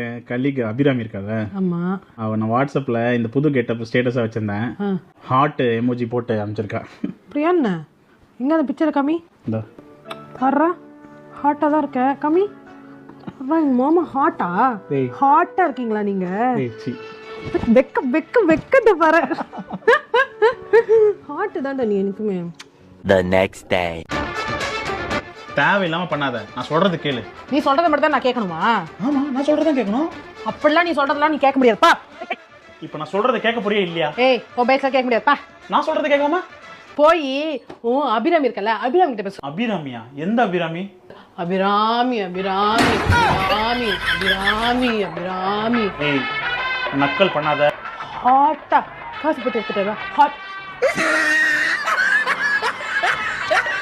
என் colleague Abirami இருக்காத, ஆமா, அவன் நான் வாட்ஸ்அப்பில் இந்த புது கெட்டப் ஸ்டேட்டஸாக வச்சுருந்தேன். ஹார்ட் எமோஜி போட்டு அனுப்பிச்சிருக்கா. அப்படியா என்ன? எங்கே அந்த பிக்சரை கம்மி? இந்த பாடுறா, ஹாட்டாக தான் இருக்க. கம்மி. அப்புறம் எங்கள் மாமா ஹாட்டா? டேய். ஹாட்டாக இருக்கீங்களா நீங்கள்? ஏய் சி, வெக்கத்தை பாரு. ஹாட்டு தான்டா நீ எனக்குமே. The next day. தேவையில்லாமல் பண்ணாத, நான் சொல்கிறது கேளு. நீ சொல்கிறத மட்டும் தான் நான் கேட்கணுமா? ஆமாம், நான் சொல்கிறதான் கேட்கணும். அப்படிலாம் நீ சொல்கிறதெல்லாம் நீ கேட்க முடியாதுப்பா. இப்போ நான் சொல்கிறத கேட்க போறியா இல்லையா? ஏய், உன் பேசலாம் கேட்க முடியாதுப்பா. நான் சொல்கிறத கேட்காம போய் அபிராமி இருக்கல, அபிராமி கிட்ட பேசு. அபிராமியா? எந்த அபிராமி? அபிராமி அபிராமி அபிராமி அபிராமி அபிராமி. ஏய், நக்கல் பண்ணாத. ஹாட்டா காசு போட்டு எடுத்துட்டு ஹாட்